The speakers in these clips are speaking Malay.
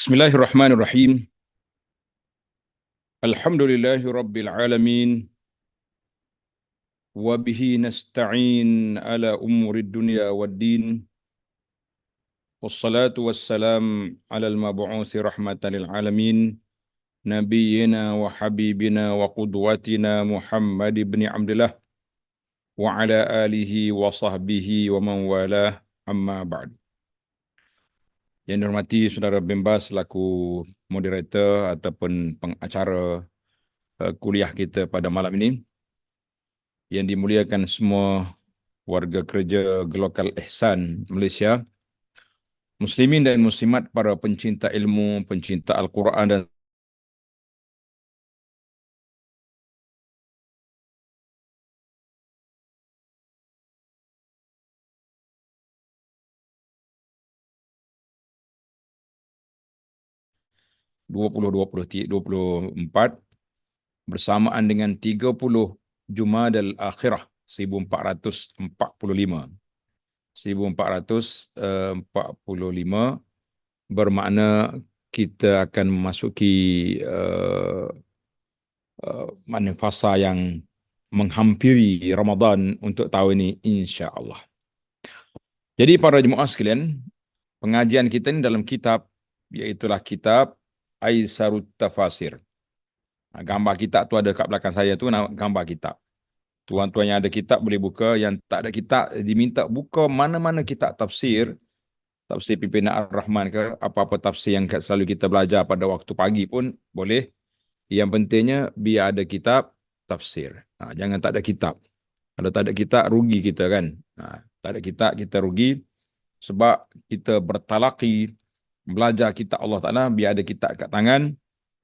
Bismillahirrahmanirrahim. Alhamdulillahi Rabbil Alamin. Wabihi nasta'in ala umurid dunya wad din. Wassalatu wassalam ala al-mabu'uthi rahmatan lil alamin. Nabiyyina wa habibina wa qudwatina Muhammad ibn Abdullah. Wa ala alihi wa sahbihi wa man walah, amma ba'd. Yang dihormati Saudara Bembas selaku moderator ataupun pengacara kuliah kita pada malam ini. Yang dimuliakan semua warga kerja Gelokal Ihsan Malaysia, muslimin dan muslimat, para pencinta ilmu, pencinta Al-Quran dan 2024 bersamaan dengan 30 Jumadal Akhirah 1445. 1445 bermakna kita akan memasuki mana fasa yang menghampiri Ramadan untuk tahun ini, insya-Allah. Jadi para jemaah sekalian, pengajian kita ini dalam kitab, iaitulah kitab Aisarut Tafasir. Gambar kitab tu ada kat belakang saya tu, gambar kitab. Tuan-tuan yang ada kitab boleh buka, yang tak ada kitab diminta buka mana-mana kitab tafsir, tafsir Pimpinan Ar-Rahman ke, apa-apa tafsir yang selalu kita belajar pada waktu pagi pun boleh. Yang pentingnya biar ada kitab tafsir. Jangan tak ada kitab. Kalau tak ada kitab, rugi kita kan. Tak ada kitab, kita rugi. Sebab kita bertalaki, belajar kitab Allah Ta'ala, biar ada kitab kat tangan,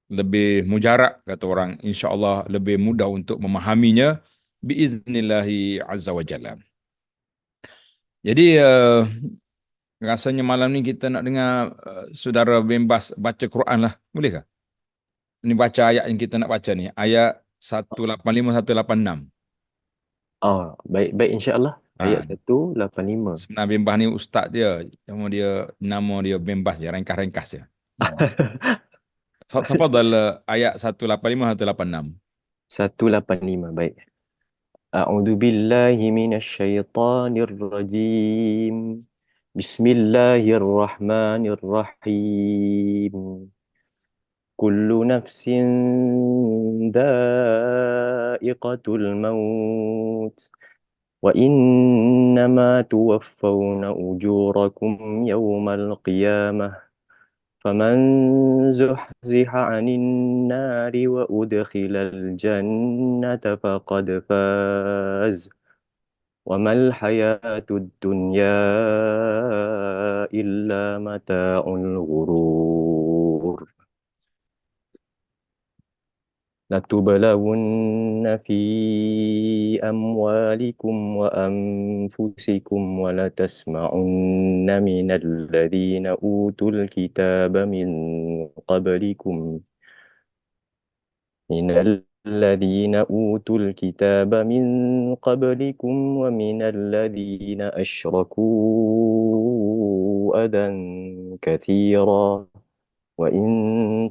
lebih mujarab, kata orang. InsyaAllah lebih mudah untuk memahaminya. Biiznillahi Azza wa Jalla. Jadi, rasanya malam ni kita nak dengar saudara Bembas baca Quran lah. Bolehkah? Ini baca ayat yang kita nak baca ni. Ayat 185, 186. Oh, baik-baik insya-Allah. Ayat Ha. 185. Sebenarnya Bembas ni ustaz dia. Nama dia Bembas je. Ringkas-ringkas je. Tafadhal, ayat 185, 186. 185, baik. A'udzu billahi minasyaitonir rajim. Bismillahirrahmanirrahim. Kullu nafsin dha'iqatul maut. Wa innama tuwaffawna ujurakum yawmal qiyamah. فمن زحزح عن النار وأدخل الجنة فقد فاز وما الحياة الدنيا إلا متاع الغرور لتبلون في أموالكم وأنفسكم ولتسمعن من الذين أوتوا الكتاب من قبلكم ومن الذين أشركوا أذى كثيرا وإن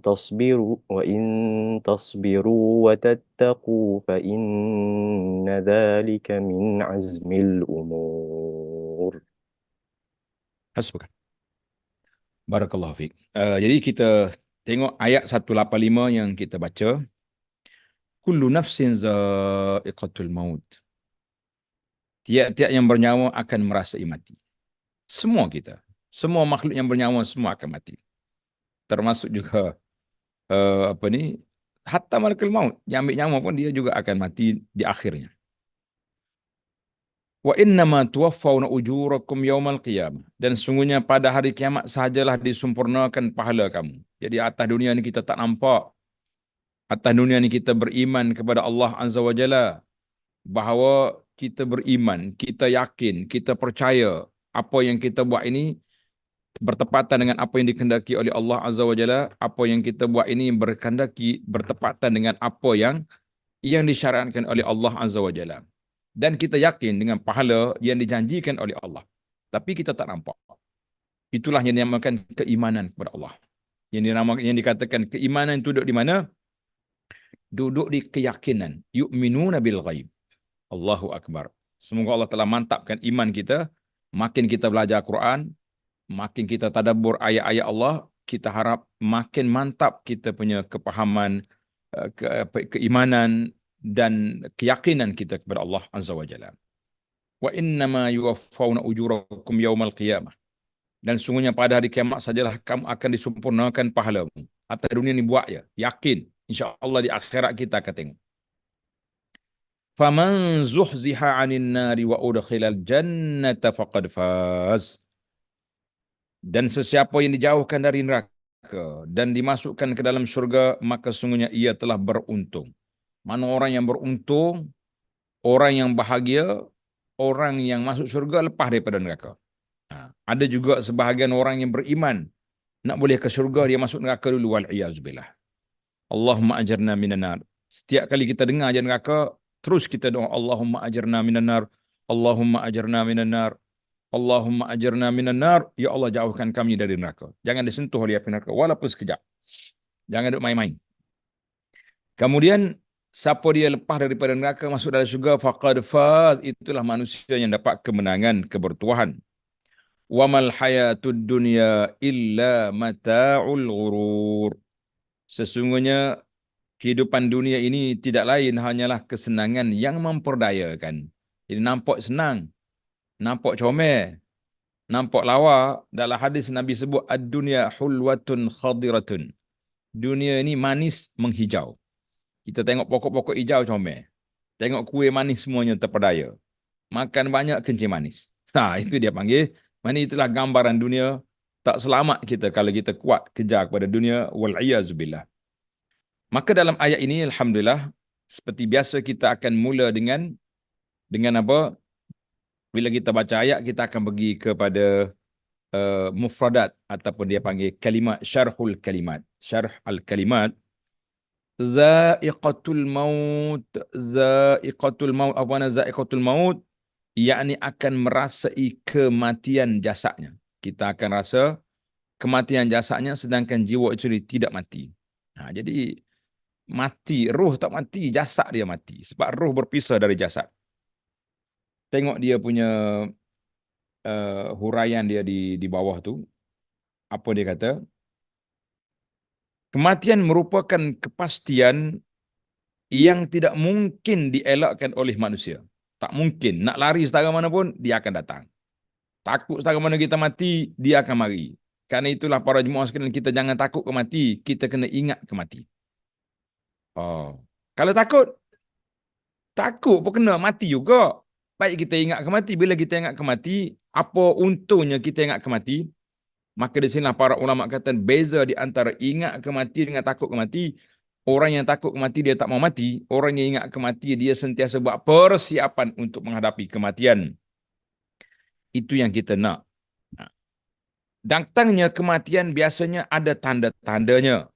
تصبروا وتتقوا فإن ذلك من عزم الأمور. Hasbuk. Barakallahu fiik. Jadi kita tengok ayat 185 yang kita baca. Kullu nafsin za'iqatul maut. Tiap-tiap yang bernyawa akan merasai mati. Semua kita. Semua makhluk yang bernyawa semua akan mati. Termasuk juga hatta malakul maut yang ambil nyawa pun dia juga akan mati di akhirnya. Wa innama tuwaffawna ujurakum yaumal qiyamah. Dan sungguhnya pada hari kiamat sahajalah disempurnakan pahala kamu. Jadi atas dunia ni kita tak nampak. Atas dunia ni kita beriman kepada Allah Azza wa Jalla. Bahawa kita beriman, kita yakin, kita percaya apa yang kita buat ini bertepatan dengan apa yang dikehendaki oleh Allah Azza wa Jalla. Apa yang kita buat ini bertepatan dengan apa yang disyariatkan oleh Allah Azza wa Jalla. Dan kita yakin dengan pahala yang dijanjikan oleh Allah. Tapi kita tak nampak. Itulah yang dinamakan keimanan kepada Allah. Yang dikatakan keimanan itu duduk di mana? Duduk di keyakinan. Yu'minuna bil ghaib. Allahu Akbar. Semoga Allah telah mantapkan iman kita. Makin kita belajar Quran, makin kita tadabbur ayat-ayat Allah, kita harap makin mantap kita punya kepahaman, keimanan dan keyakinan kita kepada Allah Azza wa Jalla. Wa innama yuwaffawna ujurakum yaumal qiyamah. Dan sungguhnya pada hari kiamat sajalah kamu akan disempurnakan pahalamu. Atas dunia ni buat ya, yakin. InsyaAllah di akhirat kita akan tengok. Faman zuhziha 'anil nari wa udkhilal jannata faqad faz. Dan sesiapa yang dijauhkan dari neraka dan dimasukkan ke dalam syurga, maka sungguhnya ia telah beruntung. Mana orang yang beruntung? Orang yang bahagia, orang yang masuk syurga lepas daripada neraka. Ada juga sebahagian orang yang beriman, nak boleh ke syurga, dia masuk neraka dulu, wal'iyazubillah. Allahumma ajarna minan nar. Setiap kali kita dengar ajar neraka, terus kita doa, Allahumma ajarna minan nar, Allahumma ajarna minan nar, Allahumma ajarna minan nar. Ya Allah, jauhkan kami dari neraka. Jangan disentuh oleh api neraka, walaupun sekejap. Jangan duduk main-main. Kemudian, siapa dia lepas daripada neraka, masuk dalam syurga, faqad faz. Itulah manusia yang dapat kemenangan, kebertuahan. Wa mal hayatud dunya illa mata'ul ghurur. Sesungguhnya kehidupan dunia ini tidak lain hanyalah kesenangan yang memperdayakan. Jadi nampak senang, nampak comel, nampak lawa. Dalam hadis Nabi sebut ad-dunya hulwatun khadiratun. Dunia ini manis menghijau. Kita tengok pokok-pokok hijau comel. Tengok kuih manis semuanya terpedaya. Makan banyak kencing manis. Itu dia panggil. Mana itulah gambaran dunia. Tak selamat kita kalau kita kuat kejar kepada dunia. Wal'iyazubillah. Maka dalam ayat ini, alhamdulillah, seperti biasa kita akan mula dengan apa? Bila kita baca ayat, kita akan pergi kepada mufradat ataupun dia panggil kalimat, syarhul kalimat. Syarh al-kalimat. Za'iqatul maut. Za'iqatul maut. Apa makna za'iqatul maut? Yakni akan merasai kematian jasadnya. Kita akan rasa kematian jasadnya sedangkan jiwa itu tidak mati. Jadi mati, roh tak mati, jasad dia mati. Sebab roh berpisah dari jasad. Tengok dia punya huraian dia di bawah tu. Apa dia kata? Kematian merupakan kepastian yang tidak mungkin dielakkan oleh manusia. Tak mungkin. Nak lari setara mana pun, dia akan datang. Takut setara mana kita mati, dia akan mari. Karena itulah para jemaah sekalian, kita jangan takut ke mati, kita kena ingat ke mati. Kalau takut pun kena mati juga. Baik kita ingat ke mati, bila kita ingat ke mati, apa untungnya kita ingat ke mati? Maka di sinilah para ulama kata beza di antara ingat ke mati dengan takut ke mati. Orang yang takut ke mati dia tak mau mati. Orang yang ingat ke mati dia sentiasa buat persiapan untuk menghadapi kematian. Itu yang kita nak. Datangnya kematian biasanya ada tanda-tandanya.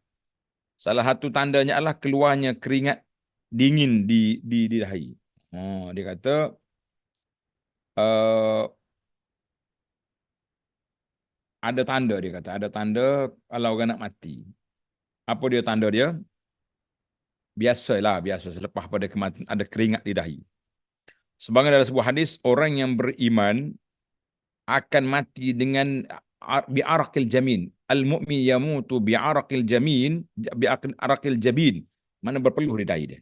Salah satu tandanya adalah keluarnya keringat dingin di dahi. Dia kata ada tanda, dia kata ada tanda kalau orang nak mati. Apa dia tanda dia? Biasa selepas pada kematian ada keringat di dahi. Sebagaimana dalam sebuah hadis, orang yang beriman akan mati dengan bi'araqil jamin. Al-mu'min yamutu bi'araqil jamin, bi'araqil jabin. Mana berpeluh di dahi dia.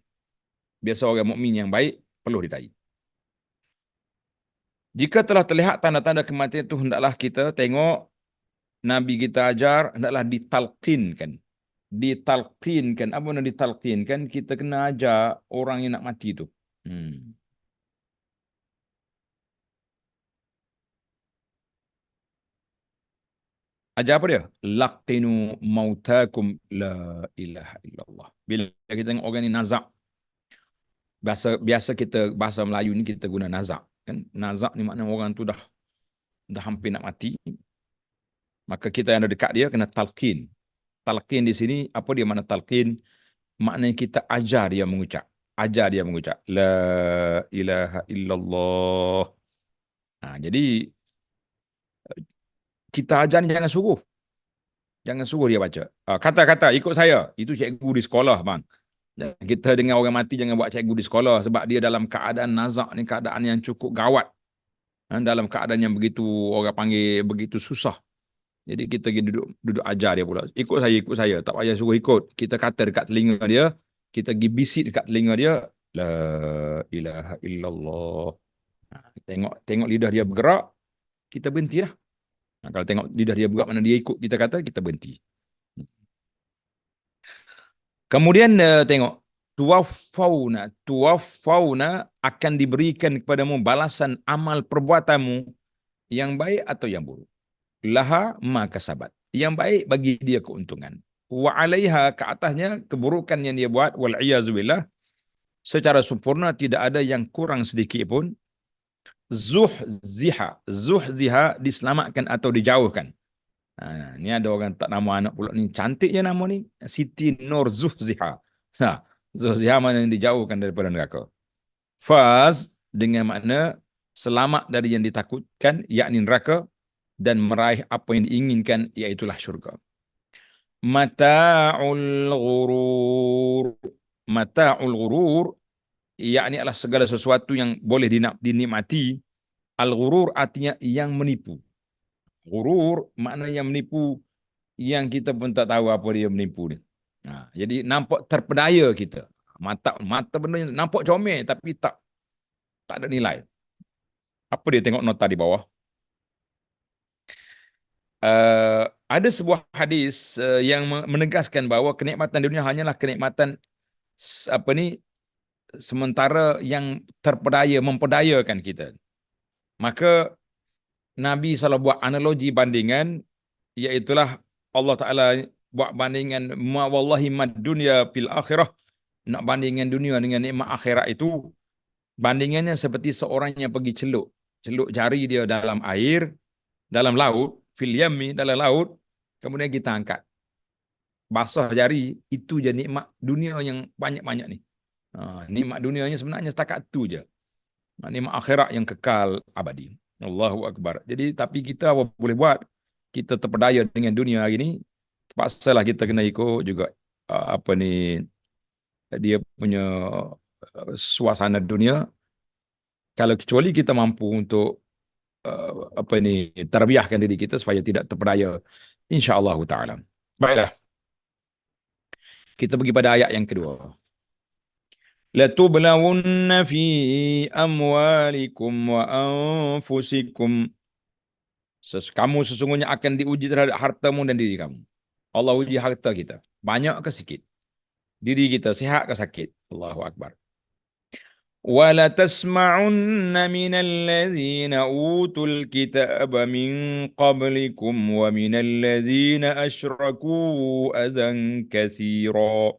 Biasa orang mukmin yang baik peluh di dahi. Jika telah terlihat tanda-tanda kematian itu, hendaklah kita tengok Nabi kita ajar, hendaklah ditalqinkan. Ditalqinkan. Apa nak ditalqinkan? Kita kena ajar orang yang nak mati itu. Ajar apa dia? Laqinu mautakum la ilaha illallah. Bila kita tengok orang ni nazak. Biasa kita, bahasa Melayu ni kita guna nazak. Kan? Nazak ni makna orang tu dah hampir nak mati. Maka kita yang ada dekat dia kena talqin. Talqin di sini, apa dia makna talqin? Maknanya kita ajar dia mengucap. Ajar dia mengucap. La ilaha illallah. Jadi, kita ajar ni jangan suruh. Jangan suruh dia baca. Kata-kata ikut saya, itu cikgu di sekolah, bang. Dan kita dengan orang mati jangan buat cikgu di sekolah sebab dia dalam keadaan nazak ni, keadaan yang cukup gawat. Dalam keadaan yang begitu, orang panggil begitu susah. Jadi kita pergi duduk duduk ajar dia pula. Ikut saya. Tak payah suruh ikut. Kita kata dekat telinga dia, kita pergi bisik dekat telinga dia, la ilaha illallah. Tengok lidah dia bergerak, kita berhentilah. Kalau tengok lidah dia bergerak mana dia ikut kita kata, kita berhenti. Kemudian tengok tuwafauna akan diberikan kepadamu balasan amal perbuatanmu yang baik atau yang buruk. Laha ma kasabat. Yang baik bagi dia keuntungan. Wa alaiha, ke atasnya keburukan yang dia buat, wal iyazubillah, secara sempurna tidak ada yang kurang sedikit pun. Zuhziha diselamatkan atau dijauhkan. Ni ada orang tak nama anak pula ni, cantik je nama ni, Siti Nur Zuhziha. Zuhziha mana yang dijauhkan daripada neraka. Faz dengan makna selamat dari yang ditakutkan, yakni neraka, dan meraih apa yang diinginkan, iaitulah syurga. Mata'ul ghurur. Mata'ul ghurur, yakni adalah segala sesuatu yang boleh dinikmati. Al-ghurur artinya yang menipu. Ghurur makna yang menipu, yang kita pun tak tahu apa dia menipu ni. Jadi nampak terpedaya kita. Mata benda nampak comel tapi tak ada nilai. Apa dia tengok nota di bawah? Ada sebuah hadis yang menegaskan bahawa kenikmatan dunia hanyalah kenikmatan sementara yang terpedaya, memperdayakan kita. Maka Nabi SAW buat analogi bandingan, iaitulah Allah Ta'ala buat bandingan, wallahi mad dunya fil akhirah, nak bandingkan dunia dengan nikmat akhirat itu, bandingannya seperti seorang yang pergi celuk jari dia dalam air, dalam laut, fil yammi, dalam laut, kemudian kita angkat. Basah jari, itu je nikmat dunia yang banyak-banyak ni. Nikmat dunianya sebenarnya setakat tu je. Nikmat akhirat yang kekal abadi. Allahu Akbar. Jadi tapi kita apa boleh buat? Kita terpedaya dengan dunia hari ini, terpaksalah kita kena ikut juga dia punya suasana dunia. Kalau kecuali kita mampu untuk terbiahkan diri kita supaya tidak terpedaya, insya-Allah taala. Baiklah. Kita pergi pada ayat yang kedua. Latublawunna fi amwalikum wa anfusikum. Kamu sesungguhnya akan diuji terhadap hartamu dan diri kamu. Allah uji harta kita. Banyak ke sikit? Diri kita sihat ke sakit? Allahu Akbar. Wala tasma'unna minal ladzina utul kitaba min qablikum wa minal ladzina asyraku azan katsira.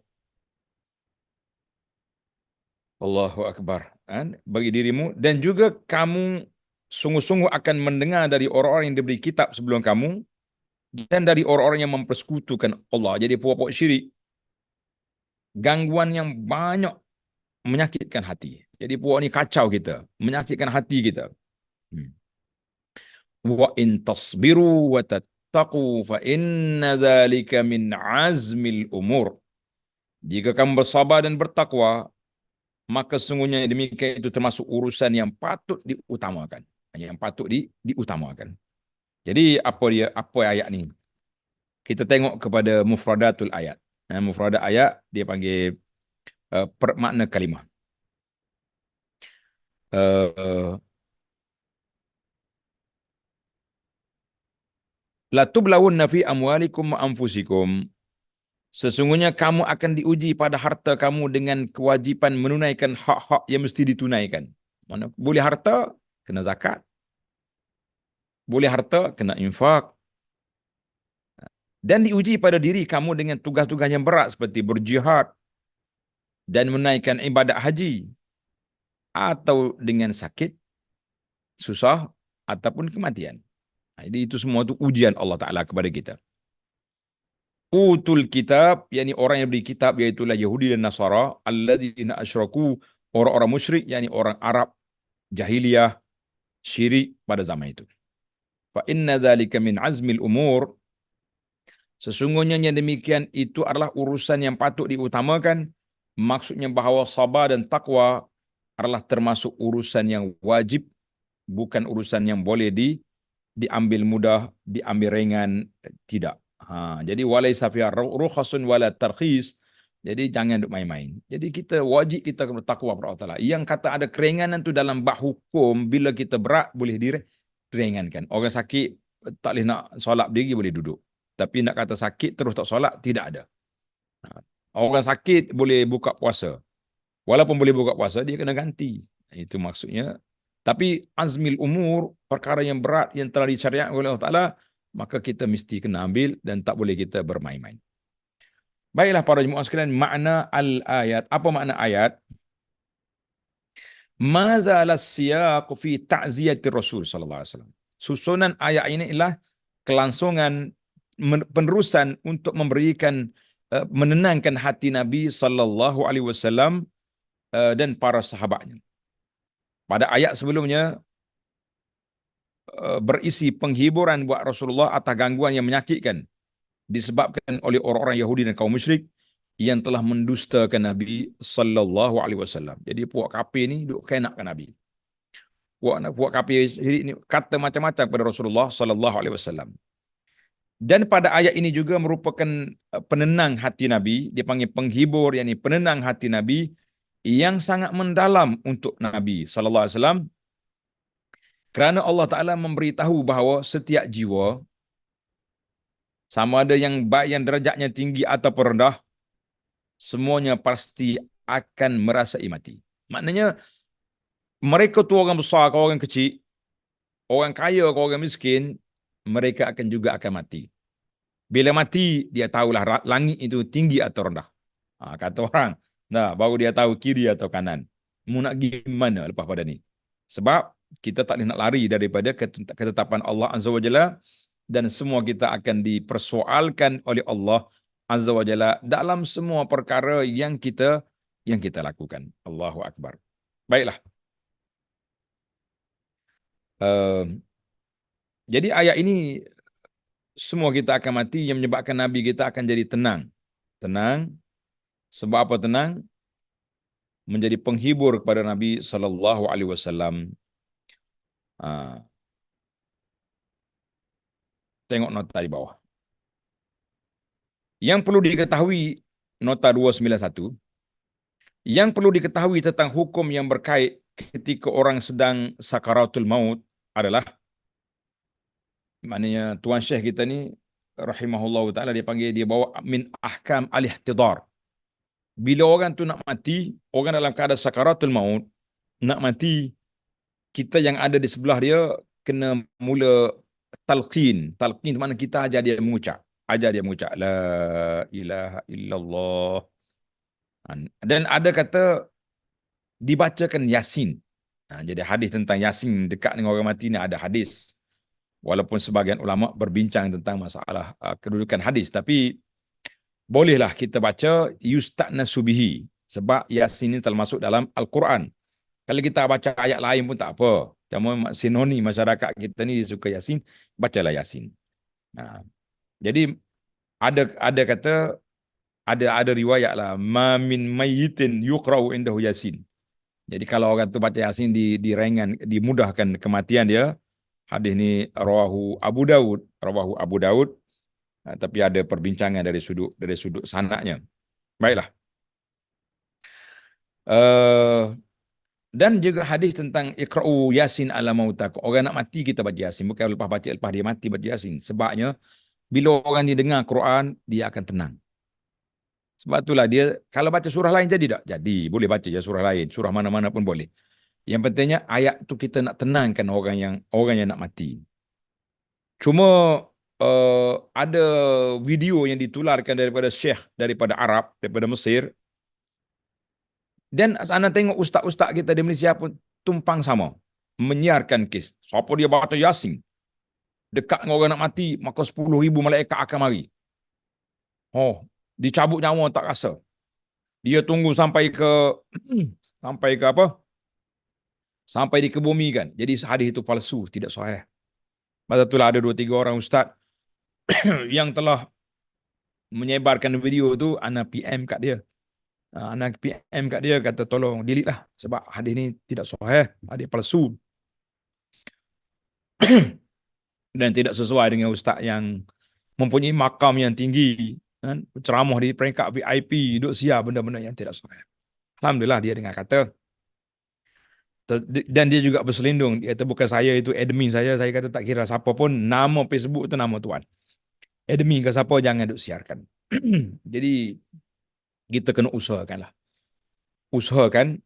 Allahu Akbar. Bagi dirimu, dan juga kamu sungguh-sungguh akan mendengar dari orang-orang yang diberi kitab sebelum kamu dan dari orang-orang yang mempersekutukan Allah. Jadi puak-puak syirik, gangguan yang banyak menyakitkan hati. Jadi puak ni kacau kita, menyakitkan hati kita. Wa in tasbiru wa tattaqu fa inna dzalika min azmil umur. Jika kamu bersabar dan bertakwa, maka sesungguhnya demikian itu termasuk urusan yang patut diutamakan. Yang patut diutamakan. Jadi apa ayat ni? Kita tengok kepada mufradatul ayat. Mufradat ayat dia panggil makna kalimah. La tublawunna fi amwalikum wa anfusikum. Sesungguhnya kamu akan diuji pada harta kamu dengan kewajipan menunaikan hak-hak yang mesti ditunaikan. Mana boleh harta, kena zakat. Boleh harta, kena infak. Dan diuji pada diri kamu dengan tugas-tugas yang berat seperti berjihad dan menunaikan ibadat haji, atau dengan sakit, susah, ataupun kematian. Jadi itu semua itu ujian Allah Ta'ala kepada kita. Utul kitab, yakni orang yang beri kitab, iaitulah Yahudi dan Nasara, alladzina asyraku, orang-orang musyrik, yakni orang Arab jahiliyah, syirik pada zaman itu. Fa inna dzalika min azmil umur. Sesungguhnya yang demikian itu adalah urusan yang patut diutamakan. Maksudnya bahawa sabar dan takwa adalah termasuk urusan yang wajib, bukan urusan yang boleh diambil mudah, diambil ringan, tidak. Jadi walaysa fiha rukhasun wala tarkhis. Jadi jangan duk main-main. Jadi kita wajib kita bertakwa kepada Allah Taala. Yang kata ada keringanan tu dalam bab hukum, bila kita berat boleh diringankan. Orang sakit tak boleh nak solat berdiri, boleh duduk. Tapi nak kata sakit terus tak solat, tidak ada. Orang sakit boleh buka puasa. Walaupun boleh buka puasa, dia kena ganti. Itu maksudnya. Tapi azmil umur, perkara yang berat yang telah disyariatkan oleh Allah Ta'ala, maka kita mesti kena ambil dan tak boleh kita bermain-main. Baiklah para jemaah sekalian, makna al-ayat. Apa makna ayat? Ma zala siyaq fi ta'ziyati Rasul sallallahu alaihi wasallam. Susunan ayat ini ialah kelangsungan penerusan untuk memberikan menenangkan hati Nabi sallallahu alaihi wasallam dan para sahabatnya. Pada ayat sebelumnya berisi penghiburan buat Rasulullah atas gangguan yang menyakitkan disebabkan oleh orang-orang Yahudi dan kaum musyrik yang telah mendustakan Nabi sallallahu alaihi wasallam. Jadi puak kafir ni duk kenakkan Nabi. Puak kafir ni kata macam-macam kepada Rasulullah sallallahu alaihi wasallam. Dan pada ayat ini juga merupakan penenang hati Nabi, dipanggil penghibur, yakni penenang hati Nabi yang sangat mendalam untuk Nabi sallallahu alaihi wasallam, kerana Allah Taala memberitahu bahawa setiap jiwa, sama ada yang baik yang derajatnya tinggi ataupun rendah, semuanya pasti akan merasai mati. Maknanya mereka tu orang besar ke orang kecil, orang kaya ke orang miskin, mereka juga akan mati. Bila mati, dia tahulah langit itu tinggi atau rendah. Kata orang, baru dia tahu kiri atau kanan. Mu nak gimana lepas pada ni? Sebab kita tak boleh nak lari daripada ketetapan Allah Azza wa Jalla, dan semua kita akan dipersoalkan oleh Allah Azza wa Jalla dalam semua perkara yang kita lakukan. Allahu Akbar. Baiklah. Jadi ayat ini semua kita akan mati, yang menyebabkan Nabi kita akan jadi tenang. Tenang. Sebab apa tenang? Menjadi penghibur kepada Nabi sallallahu alaihi wasallam. Tengok nota di bawah. Yang perlu diketahui, nota 291, yang perlu diketahui tentang hukum yang berkait ketika orang sedang sakaratul maut adalah, maknanya Tuan Syekh kita ni rahimahullah ta'ala, dia panggil, dia bawa min ahkam al-ihtidar. Bila orang tu nak mati, orang dalam keadaan sakaratul maut, nak mati, kita yang ada di sebelah dia kena mula talqin. Talqin mana kita ajar dia mengucap. La ilaha illallah. Dan ada kata dibacakan Yasin. Jadi hadis tentang Yasin dekat dengan orang mati ni ada hadis. Walaupun sebagian ulama berbincang tentang masalah kedudukan hadis, tapi bolehlah kita baca yusta'nasu bihi, sebab Yasin ini termasuk dalam Al-Quran. Kalau kita baca ayat lain pun tak apa. Cuma sinoni masyarakat kita ni suka Yasin, bacalah Yasin. Jadi ada kata, ada riwayat lah, ma min mayyitin yuqra'u indahu Yasin. Jadi kalau orang tu baca Yasin dimudahkan kematian dia. Hadis ni rawahu Abu Daud. Tapi ada perbincangan dari sudut sanadnya. Baiklah. Dan juga hadis tentang iqra'u Yasin ala mautakum. Orang nak mati kita baca Yasin, bukan lepas dia mati baca Yasin. Sebabnya bila orang ni dengar Quran, dia akan tenang. Sebab itulah dia, kalau baca surah lain jadi tak? Jadi, boleh baca je surah lain, surah mana-mana pun boleh. Yang pentingnya ayat tu kita nak tenangkan orang yang nak mati. Cuma ada video yang ditularkan daripada Syekh daripada Arab, daripada Mesir. Dan anda tengok ustaz-ustaz kita di Malaysia pun tumpang sama, menyiarkan kes. Siapa dia baca Yasin dekat dengan orang nak mati, maka 10,000 malaikat akan mari. Dicabut nyawa tak rasa. Dia tunggu sampai ke apa? Sampai dikebumikan. Jadi hadis itu palsu, tidak sahih. Masa itulah ada 2-3 orang ustaz yang telah menyebarkan video tu, ana PM kat dia. Ana PM kat dia, kata tolong delete lah sebab hadis ni tidak sahih, hadis palsu dan tidak sesuai dengan ustaz yang mempunyai makam yang tinggi, kan? Ceramah di peringkat VIP, duk siar benda-benda yang tidak sahih. Alhamdulillah dia dengar kata. Dan dia juga berselindung. Dia kata bukan saya, itu admin saya. Saya kata tak kira siapa pun, nama Facebook itu nama Tuhan. Admin ke siapa, jangan duk siarkan. Jadi kita kena usahakan lah. Usahakan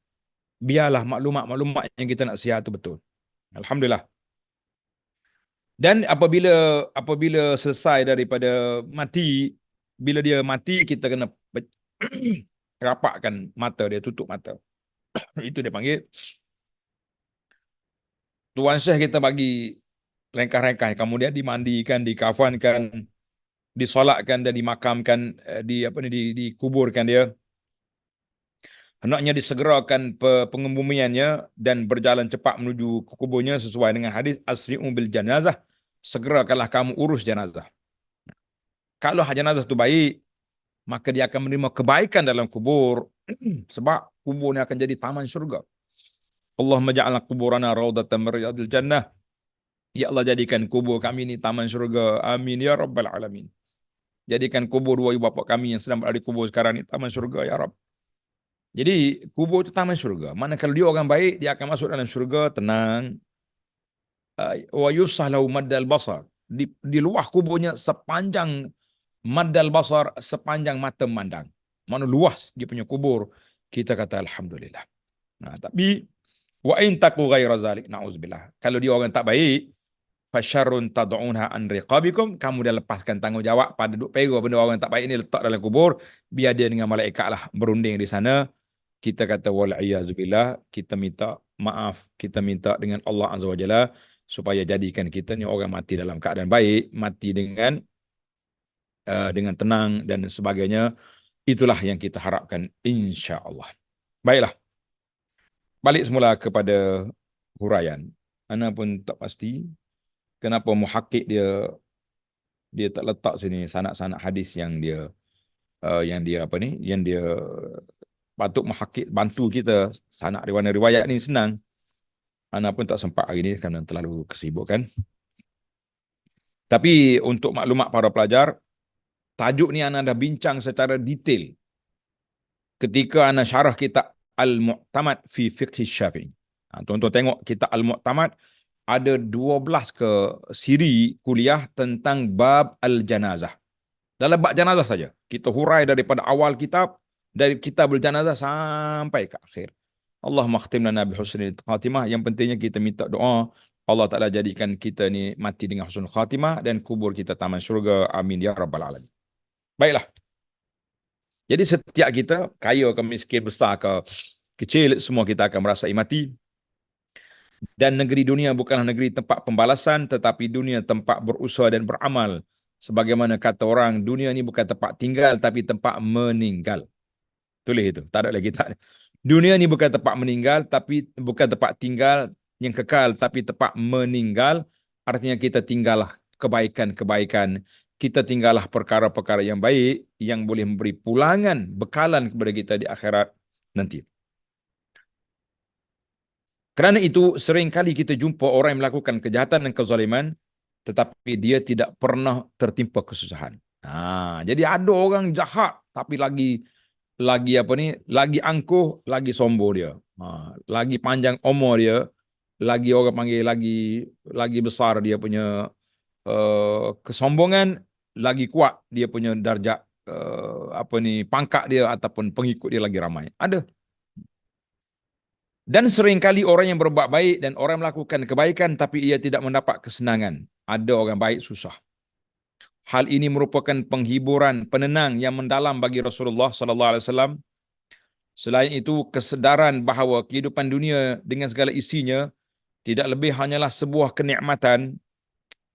biarlah maklumat-maklumat yang kita nak siar itu betul. Alhamdulillah. Dan apabila selesai daripada mati, bila dia mati, kita kena rapakkan mata dia, tutup mata. Itu dia panggil. Tuan Syekh kita bagi rengkah-rengkah, kemudian dimandikan, dikafankan, disolatkan dan dimakamkan, dikuburkan dia. Hendaknya disegerakan pengebumiannya dan berjalan cepat menuju ke kuburnya sesuai dengan hadis asri'u bil janazah. Segerakanlah kamu urus jenazah. Kalau jenazah itu baik, maka dia akan menerima kebaikan dalam kubur. Sebab kuburnya akan jadi taman syurga. Allahumma ja'alna kuburana raudatan min riyadil jannah. Ya Allah, jadikan kubur kami ini taman syurga. Amin ya rabbal alamin. Jadikan kubur dua ibu bapa kami yang sedang berada di kubur sekarang ini taman syurga ya Rabb. Jadi kubur itu taman syurga. Mana kalau dia orang baik, dia akan masuk dalam syurga tenang. Wa yusahlahu maddal basar. Di luar kuburnya sepanjang maddal basar, sepanjang mata memandang. Mana luas dia punya kubur. Kita kata alhamdulillah. Nah, tapi wa in taqu ghaira zalik, na'udzubillah. Kalau dia orang tak baik, fasyarrun tad'unha an riqabikum, kamu dah lepaskan tanggungjawab pada duk pera benda orang tak baik ni, letak dalam kubur, biar dia dengan malaikat lah berunding di sana. Kita kata wal iazubillah, kita minta maaf, kita minta dengan Allah Azza wa Jalla supaya jadikan kita ni orang mati dalam keadaan baik, mati dengan tenang dan sebagainya. Itulah yang kita harapkan insya-Allah. Baiklah. Balik semula kepada huraian. Ana pun tak pasti kenapa muhakkik dia tak letak sini sanad-sanad hadis yang dia patut muhakkik bantu kita. Sanad riwayat ni senang. Ana pun tak sempat hari ni kerana terlalu kesibukan. Tapi untuk maklumat para pelajar, tajuk ni ana dah bincang secara detail ketika ana syarah kitab Al-Mu'tamad fi Fiqh Syafi'i. Tuan-tuan tengok kitab Al-Mu'tamad ada 12 ke siri kuliah tentang bab al-janazah. Dalam bab janazah saja. Kita hurai daripada awal kitab, dari kitab al-janazah sampai ke akhir. Allahumma khtim lana bi husnil khatimah. Yang pentingnya kita minta doa Allah Ta'ala jadikan kita ni mati dengan husnul khatimah dan kubur kita taman syurga. Amin ya rabbal alamin. Baiklah. Jadi setiap kita, kaya ke miskin, besar ke kecil, semua kita akan merasai mati. Dan negeri dunia bukanlah negeri tempat pembalasan, tetapi dunia tempat berusaha dan beramal. Sebagaimana kata orang, dunia ni bukan tempat tinggal, tapi tempat meninggal. Tulis itu, tak ada lagi. Tak. Dunia ni bukan tempat meninggal, tapi bukan tempat tinggal yang kekal, tapi tempat meninggal. Artinya kita tinggallah kebaikan-kebaikan. Kita tinggallah perkara-perkara yang baik, yang boleh memberi pulangan, bekalan kepada kita di akhirat nanti. Kerana itu, seringkali kita jumpa orang yang melakukan kejahatan dan kezaliman, tetapi dia tidak pernah tertimpa kesusahan. Jadi ada orang jahat, tapi lagi angkuh, lagi sombong dia. Lagi panjang umur dia, lagi orang panggil lagi besar dia punya kesombongan, lagi kuat dia punya darjat pangkat dia ataupun pengikut dia lagi ramai. Ada. Dan seringkali orang yang berbuat baik dan orang melakukan kebaikan tapi ia tidak mendapat kesenangan. Ada orang baik susah. Hal ini merupakan penghiburan, penenang yang mendalam bagi Rasulullah sallallahu alaihi wasallam. Selain itu, kesedaran bahawa kehidupan dunia dengan segala isinya tidak lebih hanyalah sebuah kenikmatan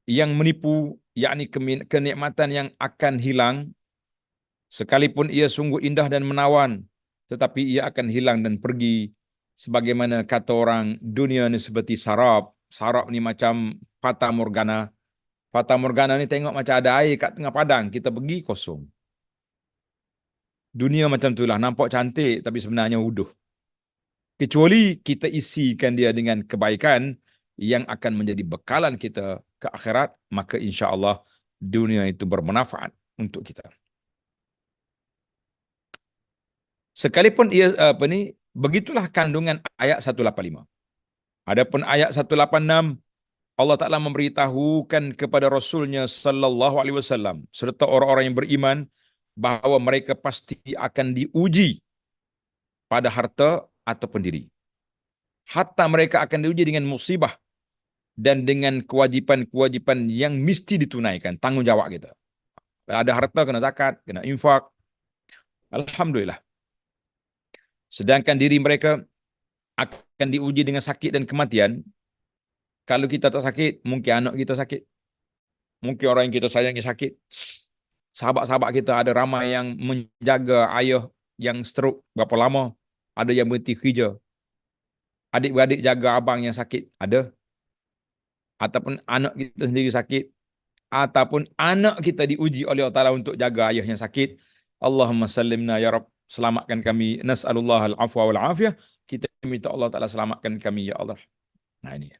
yang menipu, yakni kenikmatan yang akan hilang. Sekalipun ia sungguh indah dan menawan, tetapi ia akan hilang dan pergi. Sebagaimana kata orang, dunia ni seperti sarap. Sarap ni macam fata morgana. Fata morgana ni tengok macam ada air kat tengah padang, kita pergi kosong. Dunia macam itulah, nampak cantik tapi sebenarnya huduh. Kecuali kita isikan dia dengan kebaikan yang akan menjadi bekalan kita ke akhirat, maka insya Allah dunia itu bermanfaat untuk kita. Sekalipun ia begitulah kandungan ayat 185. Adapun ayat 186, Allah Ta'ala memberitahukan kepada Rasulnya Sallallahu Alaihi Wasallam serta orang-orang yang beriman bahawa mereka pasti akan diuji pada harta ataupun diri. Hatta mereka akan diuji dengan musibah dan dengan kewajipan-kewajipan yang mesti ditunaikan, tanggungjawab kita. Ada harta kena zakat, kena infak. Alhamdulillah. Sedangkan diri mereka akan diuji dengan sakit dan kematian. Kalau kita tak sakit, mungkin anak kita sakit. Mungkin orang yang kita sayangi sakit. Sahabat-sahabat kita ada ramai yang menjaga ayah yang stroke berapa lama. Ada yang berhenti kerja. Adik-beradik jaga abang yang sakit. Ada. Ataupun anak kita sendiri sakit. Ataupun anak kita diuji oleh Allah Ta'ala untuk jaga ayah yang sakit. Allahumma sallimna ya Rabb. Selamatkan kami. Nas'alullah al-afwa wal-afiyah. Kita minta Allah Ta'ala selamatkan kami ya Allah. Nah ini.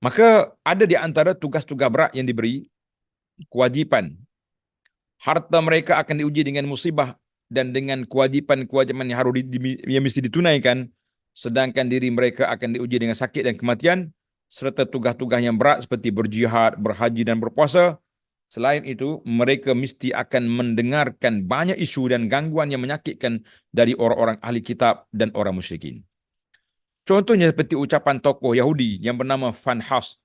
Maka ada di antara tugas-tugas berat yang diberi, kewajipan. Harta mereka akan diuji dengan musibah dan dengan kewajipan-kewajipan yang harus yang mesti ditunaikan, sedangkan diri mereka akan diuji dengan sakit dan kematian, serta tugas-tugas yang berat seperti berjihad, berhaji dan berpuasa. Selain itu, mereka mesti akan mendengarkan banyak isu dan gangguan yang menyakitkan dari orang-orang ahli kitab dan orang musyrikin. Contohnya seperti ucapan tokoh Yahudi yang bernama Fanhas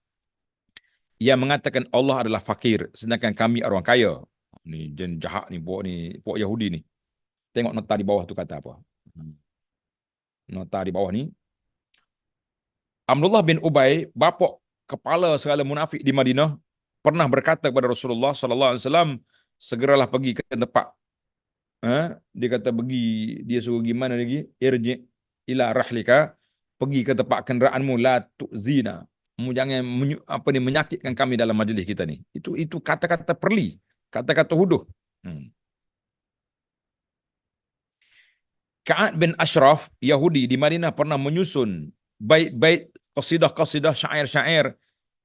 yang mengatakan Allah adalah fakir sedangkan kami orang kaya. Ni jen jahat ni puak Yahudi ni. Tengok nota di bawah tu kata apa. Nota di bawah ni. Abdullah bin Ubay, bapa kepala segala munafik di Madinah, pernah berkata kepada Rasulullah sallallahu alaihi wasallam, segeralah pergi ke tempat. Dia kata pergi, dia suruh gimana lagi? Irji ila rahlika, pergi ke tempat kenderaanmu, la tu'zina. Jangan menyakitkan kami dalam majlis kita ni. Itu kata-kata perli, kata-kata huduh. Ka'ab bin Ashraf, Yahudi di Madinah, pernah menyusun bait-bait, qasidah-qasidah, syair-syair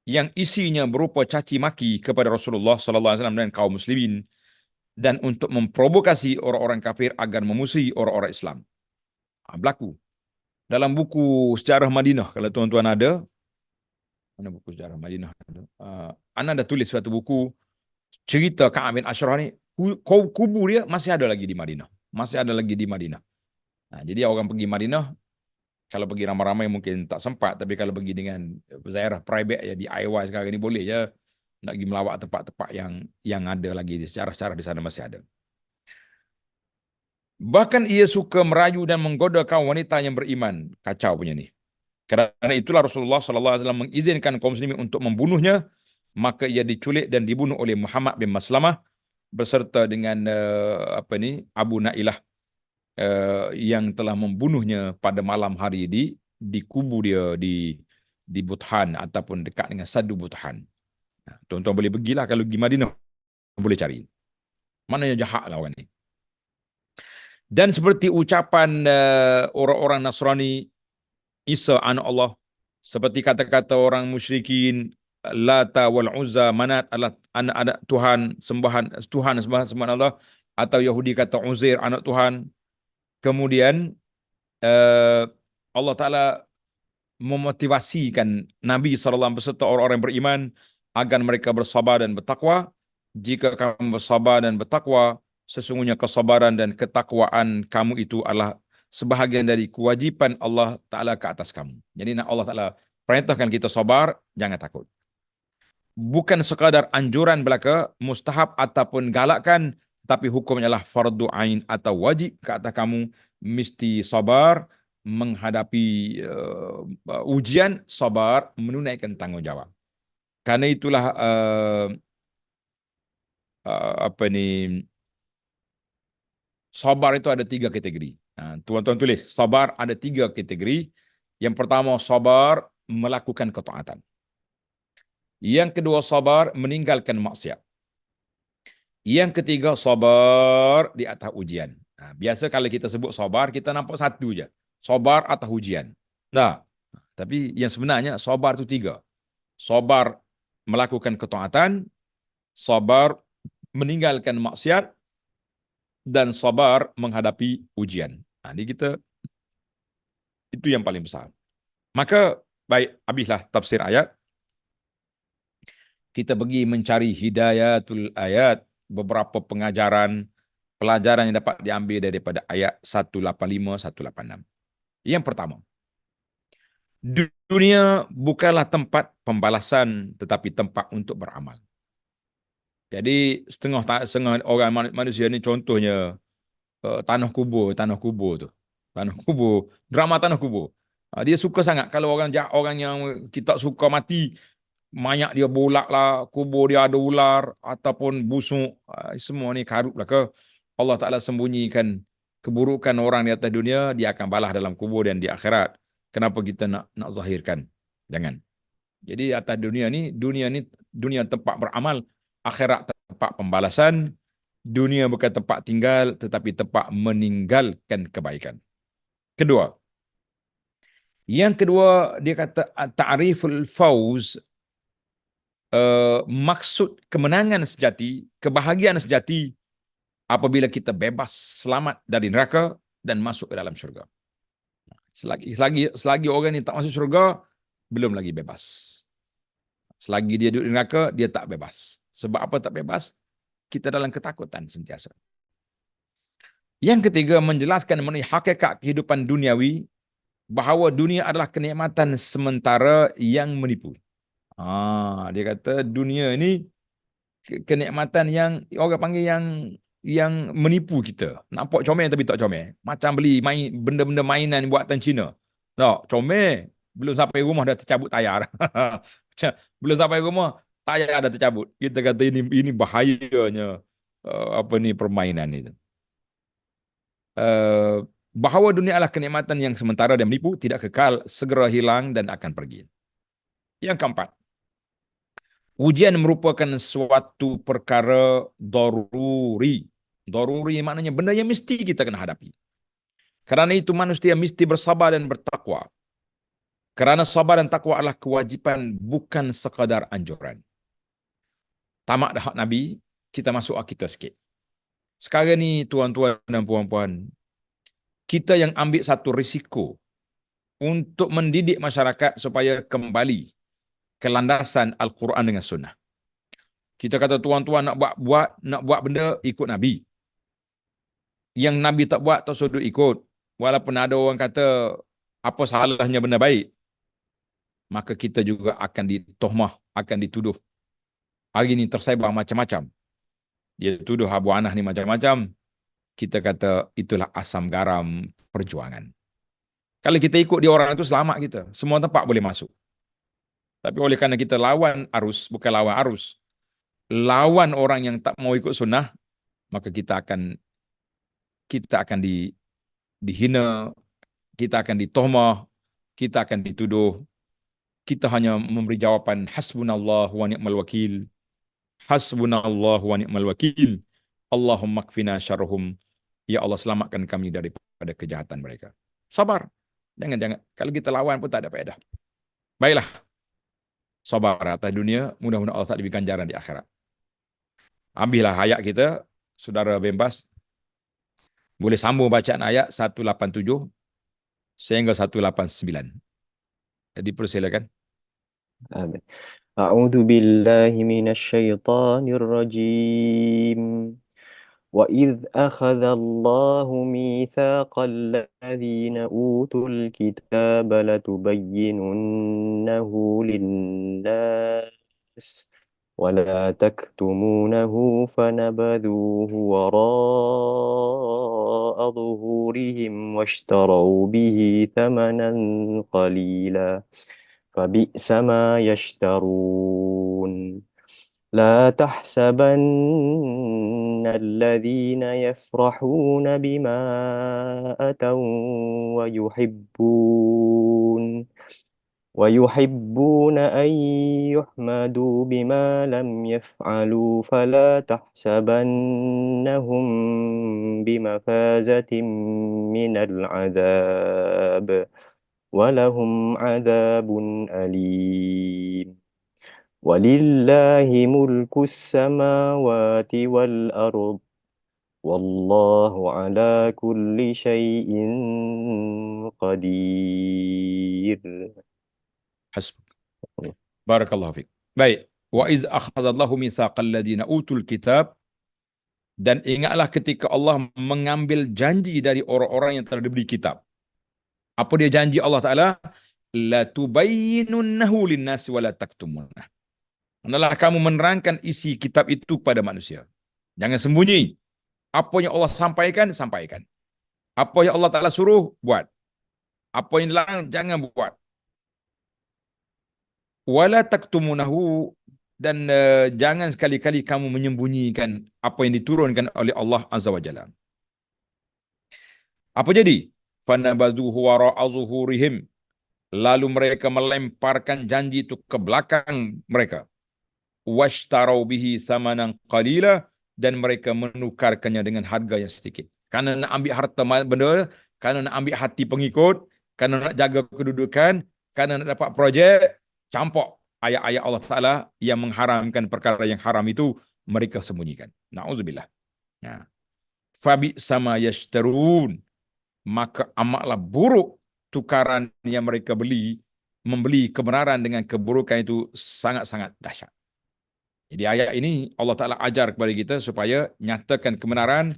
yang isinya berupa caci maki kepada Rasulullah sallallahu alaihi wasallam dan kaum muslimin, dan untuk memprovokasi orang-orang kafir agar memusuhi orang-orang Islam. Berlaku dalam buku sejarah Madinah. Kalau tuan-tuan ada, mana buku sejarah Madinah? Ana dah tulis suatu buku cerita Ka'ab bin Ashraf ni. Kubur dia masih ada lagi di Madinah. Masih ada lagi di Madinah. Jadi orang pergi Madinah, kalau pergi ramai-ramai mungkin tak sempat, tapi kalau pergi dengan ziarah private ya di DIY sekarang ni boleh je. Nak pergi melawat tempat-tempat yang ada lagi di sejarah-sejarah di sana masih ada. Bahkan ia suka merayu dan menggoda kaum wanita yang beriman. Kacau punya ni. Kerana itulah Rasulullah sallallahu alaihi wasallam mengizinkan kaum muslimin untuk membunuhnya, maka ia diculik dan dibunuh oleh Muhammad bin Maslamah beserta dengan Abu Nailah yang telah membunuhnya pada malam hari di kubu dia di Buthan ataupun dekat dengan Sadu Buthan. Tuan-tuan boleh pergilah kalau pergi Madinah, boleh cari. Maknanya jahat lah orang ni. Dan seperti ucapan orang-orang Nasrani, Isa anak Allah, seperti kata-kata orang musyrikin, Lata wal Uzza, Manat adalah anak-anak Tuhan, sembahan Allah, atau Yahudi kata Uzair anak Tuhan. Kemudian Allah Ta'ala memotivasikan Nabi SAW beserta orang-orang yang beriman agar mereka bersabar dan bertakwa. Jika kamu bersabar dan bertakwa, sesungguhnya kesabaran dan ketakwaan kamu itu adalah sebahagian dari kewajipan Allah Ta'ala ke atas kamu. Jadi nak Allah Ta'ala perintahkan kita sabar, jangan takut. Bukan sekadar anjuran belaka, mustahab ataupun galakkan, tapi hukumnya adalah fardu ain atau wajib ke atas kamu. Mesti sabar menghadapi ujian, sabar menunaikan tanggungjawab. Karena itulah sabar itu ada 3 kategori. Tuan-tuan tulis, sabar ada 3 kategori. Yang pertama, sabar melakukan ketaatan. Yang kedua, sabar meninggalkan maksiat. Yang ketiga, sabar di atas ujian. Nah, biasa kalau kita sebut sabar, kita nampak satu je. Sabar atas ujian. Nah, tapi yang sebenarnya sabar itu tiga. Sabar melakukan ketaatan, sabar meninggalkan maksiat, dan sabar menghadapi ujian. Nah, ini kita, itu yang paling besar. Maka, baik, habislah tafsir ayat. Kita pergi mencari hidayatul ayat, beberapa pengajaran, pelajaran yang dapat diambil daripada ayat 185, 186. Yang pertama, dunia bukanlah tempat pembalasan, tetapi tempat untuk beramal. Jadi setengah orang manusia ni contohnya tanah kubur tu. Tanah kubur, drama tanah kubur. Dia suka sangat kalau orang yang kita suka mati, mayat dia bolak lah, kubur dia ada ular ataupun busuk, semua ni karut lah ke. Allah Ta'ala sembunyikan keburukan orang di atas dunia, dia akan balas dalam kubur dan di akhirat. Kenapa kita nak zahirkan? Jangan. Jadi atas dunia ni dunia tempat beramal, akhirat tempat pembalasan, dunia bukan tempat tinggal tetapi tempat meninggalkan kebaikan. Yang kedua dia kata ta'riful fauz, maksud kemenangan sejati, kebahagiaan sejati apabila kita bebas, selamat dari neraka dan masuk ke dalam syurga. Selagi orang ni tak masuk syurga, belum lagi bebas. Selagi dia duduk di neraka, dia tak bebas. Sebab apa tak bebas? Kita dalam ketakutan sentiasa. Yang ketiga, menjelaskan mengenai hakikat kehidupan duniawi, bahawa dunia adalah kenikmatan sementara yang menipu. Dia kata dunia ini kenikmatan yang orang panggil yang menipu kita. Nampak comel tapi tak comel. Macam beli benda-benda mainan buatan Cina. Tak, comel. Belum sampai rumah dah tercabut tayar. Belum sampai rumah tayar dah tercabut. Kita kata ini bahayanya permainan ini. Bahawa dunia adalah kenikmatan yang sementara dan menipu, tidak kekal, segera hilang dan akan pergi. Yang keempat, ujian merupakan suatu perkara daruri. Daruri maknanya benda yang mesti kita kena hadapi. Kerana itu manusia mesti bersabar dan bertakwa. Kerana sabar dan takwa adalah kewajipan, bukan sekadar anjuran. Tamat dah hak Nabi, kita masuk kita sikit. Sekarang ni tuan-tuan dan puan-puan, kita yang ambil satu risiko untuk mendidik masyarakat supaya kembali ke landasan Al-Quran dengan Sunnah. Kita kata tuan-tuan nak buat benda, ikut Nabi. Yang Nabi tak buat, tak suruh ikut. Walaupun ada orang kata apa salahnya benda baik, maka kita juga akan ditohmah, akan dituduh. Hari ini tersebar macam-macam. Dia tuduh Abu Anah ni macam-macam. Kita kata itulah asam garam perjuangan. Kalau kita ikut dia orang itu, selamat kita. Semua tempat boleh masuk. Tapi oleh kerana kita lawan arus, bukan lawan arus, lawan orang yang tak mau ikut sunnah, maka kita akan dihina, kita akan ditohmah, kita akan dituduh. Kita hanya memberi jawapan hasbunallah wa ni'mal wakil. Hasbunallah wa ni'mal wakil. Allahumma kfina syarruhum. Ya Allah, selamatkan kami daripada kejahatan mereka. Sabar. Jangan. Kalau kita lawan pun tak ada faedah. Baiklah. Sabar atas dunia. Mudah-mudahan Allah tak diberikan ganjaran di akhirat. Ambillah ayat kita. Saudara bebas. Boleh sambung bacaan ayat 187 sehingga 189. Jadi persilakan. آمين. أعوذ بالله من الشيطان الرجيم. وإذ أخذ الله ميثاق الذين أوتوا الكتاب لتبيننه للناس ولا تكتمونه فنبذوه وراء ظهورهم واشتروا به ثمنا قليلا فبئس ما يشترون لا تحسبن الذين يفرحون بما أتوا ويحبون أن يحمدوا بما لم يفعلوا فلا تحسبنهم بمفازة من العذاب ولهم عذاب أليم ولله ملك السماوات والأرض والله على كل شيء قدير. Hasbuk. Barakallahu fiik. Baik. Wa iz akhadallahu mitsaqal ladzina utul kitab, dan ingatlah ketika Allah mengambil janji dari orang-orang yang telah diberi kitab. Apa dia janji Allah Ta'ala? La tubayyinunnahu linnasi wa la taktumunah. Adalah kamu menerangkan isi kitab itu kepada manusia. Jangan sembunyi. Apa yang Allah sampaikan, sampaikan. Apa yang Allah Ta'ala suruh, buat. Apa yang dilarang, jangan buat. Wala taktumunahu, dan jangan sekali-kali kamu menyembunyikan apa yang diturunkan oleh Allah Azza wa Jalla. Apa jadi? Fanabazuhu wara'a zuhurihim. Lalu mereka melemparkan janji itu ke belakang mereka. Washtarau bihi thamanan qalila, dan mereka menukarkannya dengan harga yang sedikit. Karena nak ambil harta benda, karena nak ambil hati pengikut, karena nak jaga kedudukan, karena nak dapat projek, campur ayat-ayat Allah Ta'ala yang mengharamkan perkara yang haram itu, mereka sembunyikan. Na'udzubillah. Ya. Fabi sama yashtarun, maka amatlah buruk tukaran yang mereka membeli kebenaran dengan keburukan itu sangat-sangat dahsyat. Jadi ayat ini Allah Ta'ala ajar kepada kita supaya nyatakan kebenaran,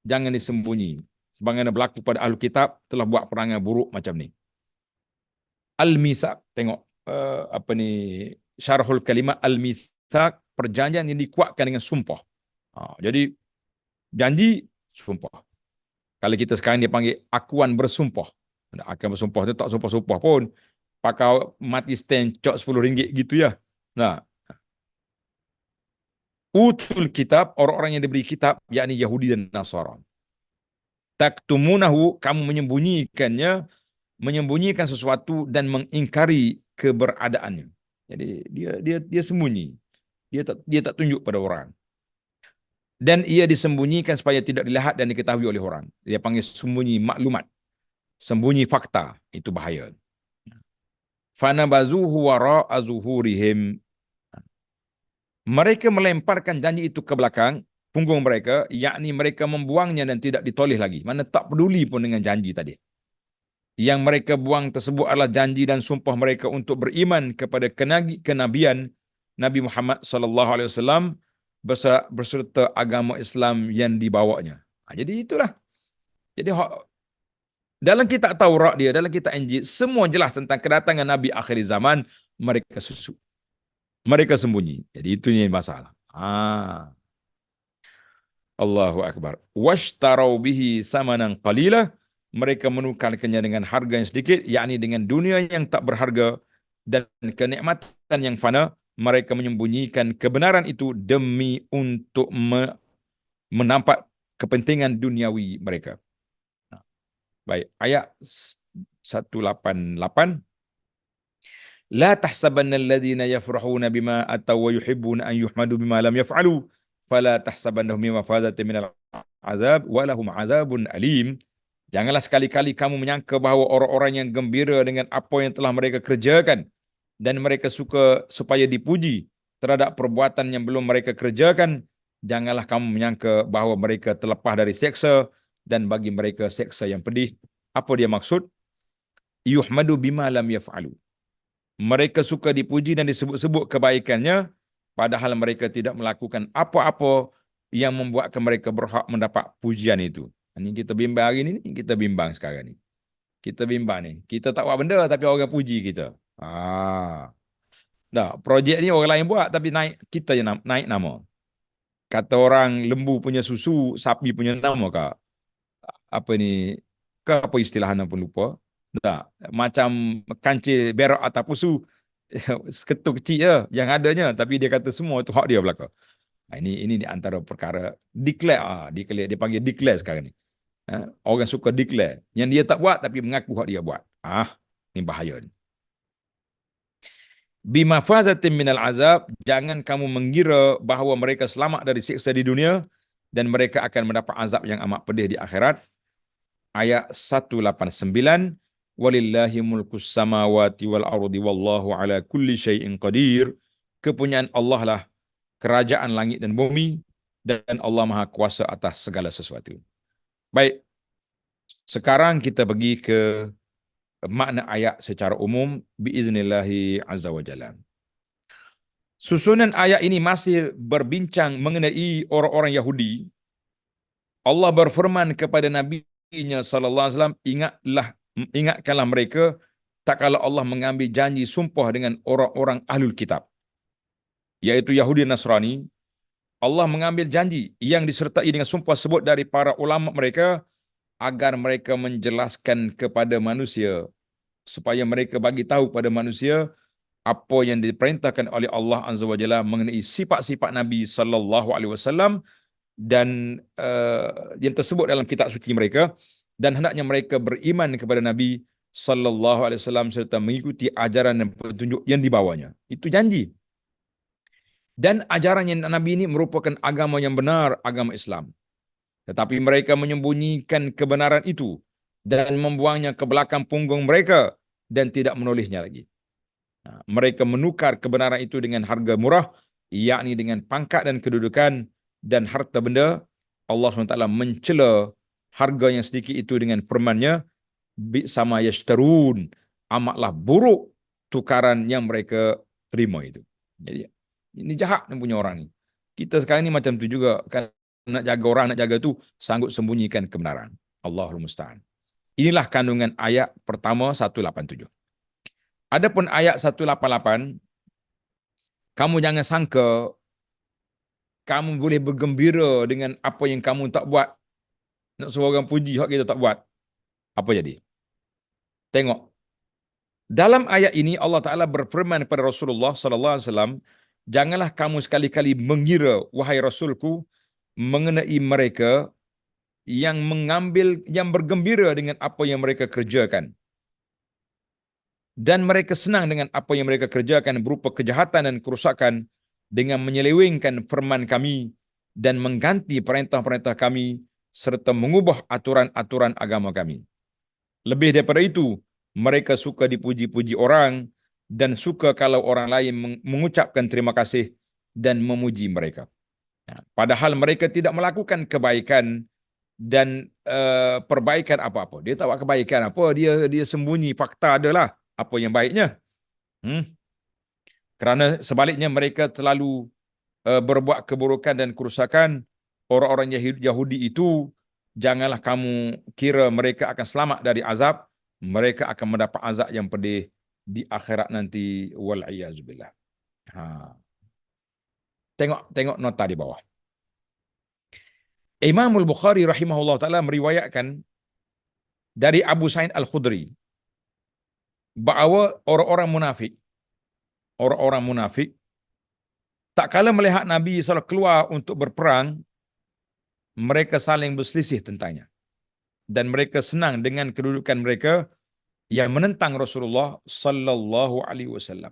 jangan disembunyi. Sebagaimana berlaku pada ahli kitab telah buat perangai buruk macam ni. Al-Mitsaq, tengok apa ni, syarhul kalimat Al-Mitsaq, perjanjian yang dikuatkan dengan sumpah. Jadi janji, sumpah. Kalau kita sekarang dia panggil akuan bersumpah. Akan bersumpah tu tak sumpah-sumpah pun. Pakai mati stand cok RM10 gitu ya. Nah, utul kitab, orang-orang yang diberi kitab, yakni Yahudi dan Nasara. Taktumunahu, kamu menyembunyikan sesuatu dan mengingkari keberadaannya. Jadi dia sembunyi. Dia tak tunjuk pada orang. Dan ia disembunyikan supaya tidak dilihat dan diketahui oleh orang. Dia panggil sembunyi maklumat. Sembunyi fakta. Itu bahaya. Fanabazuhu wara'a zuhurihim. Mereka melemparkan janji itu ke belakang punggung mereka, yakni mereka membuangnya dan tidak ditoleh lagi. Mana tak peduli pun dengan janji tadi. Yang mereka buang tersebut adalah janji dan sumpah mereka untuk beriman kepada kenabian Nabi Muhammad SAW beserta agama Islam yang dibawanya. Jadi itulah. Jadi dalam kitab Taurat dia, dalam kitab Injil, semua jelas tentang kedatangan Nabi akhir zaman, mereka susuk. Mereka sembunyi. Jadi itu yang masalah. Allahu Akbar. Washtarau bihi samanan qalila. Mereka menukarkannya dengan harga yang sedikit, yakni dengan dunia yang tak berharga dan kenikmatan yang fana. Mereka menyembunyikan kebenaran itu demi untuk menampak kepentingan duniawi mereka. Baik, ayat 188. La tahsabanna alladhina yafrahuna bima ataw wa yuhibbuna an yuhmadu bima lam yaf'alu fala tahsabannahum bimafazatin minal azab wa lahum azabun alim. Janganlah sekali-kali kamu menyangka bahawa orang-orang yang gembira dengan apa yang telah mereka kerjakan dan mereka suka supaya dipuji terhadap perbuatan yang belum mereka kerjakan, janganlah kamu menyangka bahawa mereka terlepas dari seksa dan bagi mereka seksa yang pedih. Apa dia maksud? Yuhmadu bima lam yaf'alu. Mereka suka dipuji dan disebut-sebut kebaikannya, padahal mereka tidak melakukan apa-apa yang membuatkan mereka berhak mendapat pujian itu. Ini kita bimbang hari ini, kita bimbang sekarang ni. Kita bimbang ni. Kita tak buat benda tapi orang puji kita. Dah, projek ni orang lain buat tapi kita yang naik nama. Kata orang lembu punya susu, sapi punya nama kak. Apa ni? Apa istilahnya pun lupa. Tak, macam kancil berak atau pusu seketul kecil je yang adanya, tapi dia kata semua itu hak dia belaka. Ini di antara perkara declare, dia panggil declare sekarang ni. Orang suka declare yang dia tak buat tapi mengaku hak dia buat. Ini bahaya ni. Bimafazatin minal azab, jangan kamu mengira bahawa mereka selamat dari siksa di dunia dan mereka akan mendapat azab yang amat pedih di akhirat. Ayat 189, walillahi mulkus samawati wal ardi wallahu ala kulli syai'in qadir. Kepunyaan Allah lah kerajaan langit dan bumi, dan Allah Maha Kuasa atas segala sesuatu. Baik, sekarang kita pergi ke makna ayat secara umum biiznillahi azza wa jalla. Susunan ayat ini masih berbincang mengenai orang-orang Yahudi. Allah berfirman kepada Nabi-Nya sallallahu alaihi wasallam, ingatkanlah mereka tak kala Allah mengambil janji sumpah dengan orang-orang ahlul kitab, yaitu Yahudi dan Nasrani. Allah mengambil janji yang disertai dengan sumpah sebut dari para ulama mereka agar mereka menjelaskan kepada manusia, supaya mereka bagi tahu pada manusia apa yang diperintahkan oleh Allah Azza wa Jalla mengenai sifat-sifat Nabi sallallahu alaihi wasallam dan yang tersebut dalam kitab suci mereka, dan hendaknya mereka beriman kepada Nabi sallallahu alaihi wasallam serta mengikuti ajaran dan petunjuk yang dibawanya. Itu janji. Dan ajaran yang Nabi ini merupakan agama yang benar, agama Islam. Tetapi mereka menyembunyikan kebenaran itu dan membuangnya ke belakang punggung mereka dan tidak menulisnya lagi. Mereka menukar kebenaran itu dengan harga murah, yakni dengan pangkat dan kedudukan dan harta benda. Allah SWT mencela harga yang sedikit itu dengan firman-Nya, bi'sama yashtarun, amatlah buruk tukaran yang mereka terima itu. Jadi ini jahat yang punya orang ni. Kita sekarang ni macam tu juga, kan, nak jaga orang, nak jaga tu sanggup sembunyikan kebenaran. Allahul musta'an. Inilah kandungan ayat pertama 187. Adapun ayat 188, kamu jangan sangka kamu boleh bergembira dengan apa yang kamu tak buat. Nak suruh orang puji hak kita tak buat. Apa jadi? Tengok. Dalam ayat ini Allah Ta'ala berfirman kepada Rasulullah sallallahu alaihi wasallam, janganlah kamu sekali-kali mengira, wahai Rasulku, mengenai mereka yang bergembira dengan apa yang mereka kerjakan. Dan mereka senang dengan apa yang mereka kerjakan berupa kejahatan dan kerusakan dengan menyelewengkan firman kami dan mengganti perintah-perintah kami serta mengubah aturan-aturan agama kami. Lebih daripada itu, mereka suka dipuji-puji orang dan suka kalau orang lain mengucapkan terima kasih dan memuji mereka. Padahal mereka tidak melakukan kebaikan dan perbaikan apa-apa. Dia tak buat kebaikan apa, dia sembunyi fakta adalah apa yang baiknya. Kerana sebaliknya mereka terlalu berbuat keburukan dan kerusakan. Orang-orang Yahudi itu, janganlah kamu kira mereka akan selamat dari azab. Mereka akan mendapat azab yang pedih di akhirat nanti. Wal'iyazubillah. Tengok nota di bawah. Imam Al-Bukhari rahimahullah ta'ala meriwayatkan dari Abu Sa'id Al-Khudri bahawa orang-orang munafik tak kala melihat Nabi SAW keluar untuk berperang, mereka saling berselisih tentangnya. Dan mereka senang dengan kedudukan mereka yang menentang Rasulullah sallallahu alaihi wasallam.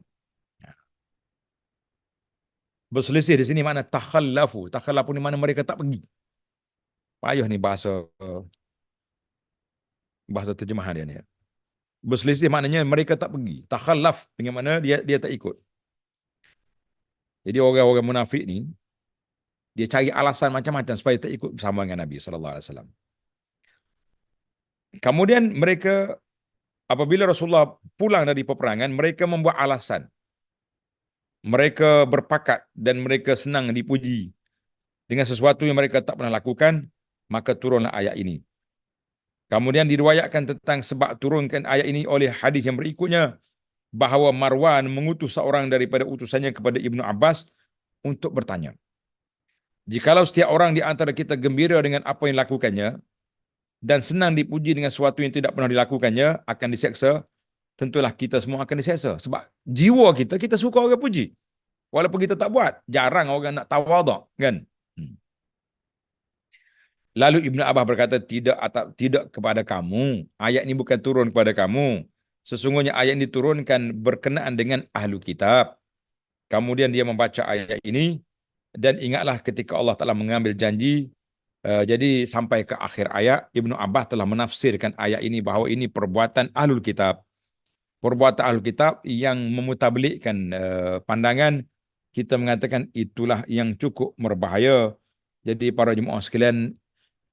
Berselisih di sini makna takhallafu. Takhallafu ni mana mereka tak pergi. Payah ni bahasa terjemahan dia ni. Berselisih maknanya mereka tak pergi. Takhallaf dengan mana dia tak ikut. Jadi orang-orang munafik ni dia cari alasan macam-macam supaya tak ikut bersama dengan Nabi sallallahu alaihi wasallam. Kemudian mereka, apabila Rasulullah pulang dari peperangan, mereka membuat alasan. Mereka berpakat dan mereka senang dipuji dengan sesuatu yang mereka tak pernah lakukan, maka turunlah ayat ini. Kemudian diriwayatkan tentang sebab turunkan ayat ini oleh hadis yang berikutnya, bahawa Marwan mengutus seorang daripada utusannya kepada Ibnu Abbas untuk bertanya, jikalau setiap orang di antara kita gembira dengan apa yang dilakukannya dan senang dipuji dengan sesuatu yang tidak pernah dilakukannya, akan diseksa, tentulah kita semua akan diseksa. Sebab jiwa kita suka orang puji. Walaupun kita tak buat. Jarang orang nak tawaduk, kan? Lalu Ibnu Abbas berkata, tidak kepada kamu. Ayat ini bukan turun kepada kamu. Sesungguhnya ayat ini diturunkan berkenaan dengan ahlu kitab. Kemudian dia membaca ayat ini dan ingatlah ketika Allah Ta'ala mengambil janji. Jadi sampai ke akhir ayat, Ibnu Abbas telah menafsirkan ayat ini bahwa ini perbuatan ahlul kitab. Perbuatan ahlul kitab yang memutablikkan pandangan, kita mengatakan itulah yang cukup berbahaya. Jadi para jemaah sekalian,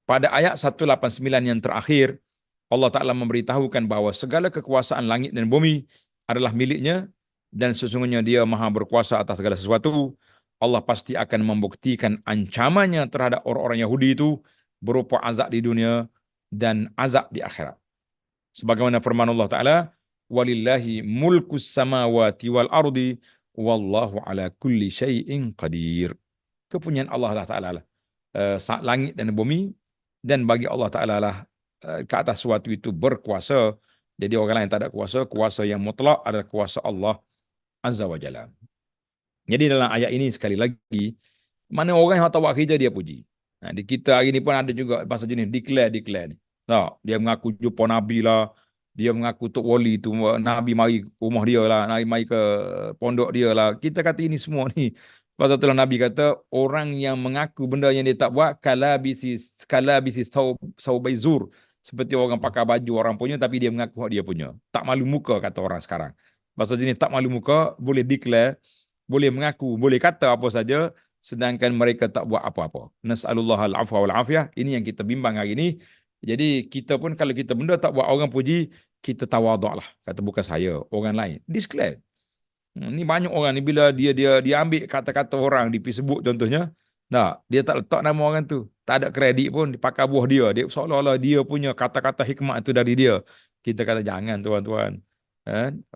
pada ayat 189 yang terakhir, Allah Ta'ala memberitahukan bahwa segala kekuasaan langit dan bumi adalah miliknya dan sesungguhnya dia maha berkuasa atas segala sesuatu. Allah pasti akan membuktikan ancamannya terhadap orang-orang Yahudi itu berupa azab di dunia dan azab di akhirat. Sebagaimana firman Allah Ta'ala, walillahi mulkus samawati wal ardi wallahu ala kulli syai'in qadir. Kepunyaan Allah Ta'ala lah langit dan bumi, dan bagi Allah Ta'ala lah ke atas sesuatu itu berkuasa. Jadi orang lain tak ada kuasa, kuasa yang mutlak adalah kuasa Allah Azza wa Jalla. Jadi dalam ayat ini sekali lagi, mana orang yang tahu kerja dia puji. Nah, di kita hari ini pun ada juga bahasa jenis declare ni. Nah, dia mengaku jumpa Nabi lah, dia mengaku Tok Wali tu, Nabi mari rumah dia lah, Nabi mari ke pondok dia lah. Kita kata ini semua ni. Pasal itulah Nabi kata, orang yang mengaku benda yang dia tak buat, kalabisi saubai zur. Seperti orang pakai baju orang punya, tapi dia mengaku dia punya. Tak malu muka, kata orang sekarang. Pasal jenis tak malu muka, boleh declare, boleh mengaku, boleh kata apa saja, sedangkan mereka tak buat apa-apa. Nas'alullah al-afwa wal-afiyah. Ini yang kita bimbang hari ini. Jadi kita pun kalau kita benda tak buat orang puji, kita tawaduk lah. Kata bukan saya, orang lain. Declare. Ni banyak orang ni bila dia ambil kata-kata orang di Facebook contohnya, nah, dia tak letak nama orang tu. Tak ada kredit pun dipakai buah dia. Dia seolah-olah dia punya kata-kata hikmat itu dari dia. Kita kata jangan tuan-tuan.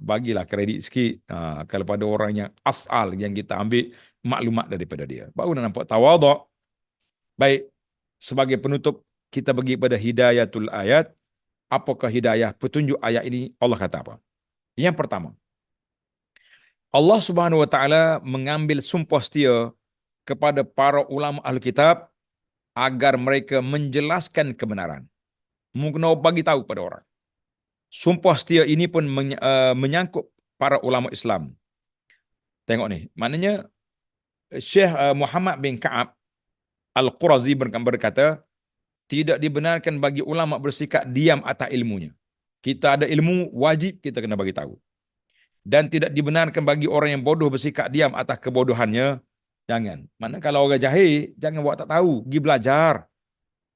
Bagilah kredit sikit kalau pada orang yang asal yang kita ambil maklumat daripada dia. Baru nak nampak tawaduk. Baik, sebagai penutup kita pergi pada hidayatul ayat. Apakah hidayah petunjuk ayat ini? Allah kata apa? Yang pertama, Allah Subhanahu wa taala mengambil sumpah setia kepada para ulama Alkitab agar mereka menjelaskan kebenaran. Mungkin bagi tahu pada orang. Sumpah setia ini pun menyangkut para ulama Islam. Tengok ni, maknanya Syekh Muhammad bin Ka'ab Al-Qurazi berkata, tidak dibenarkan bagi ulama bersikap diam atas ilmunya. Kita ada ilmu, wajib kita kena bagi tahu. Dan tidak dibenarkan bagi orang yang bodoh bersikap diam atas kebodohannya. Jangan. Mana kalau orang jahil, jangan buat tak tahu. Pergi belajar.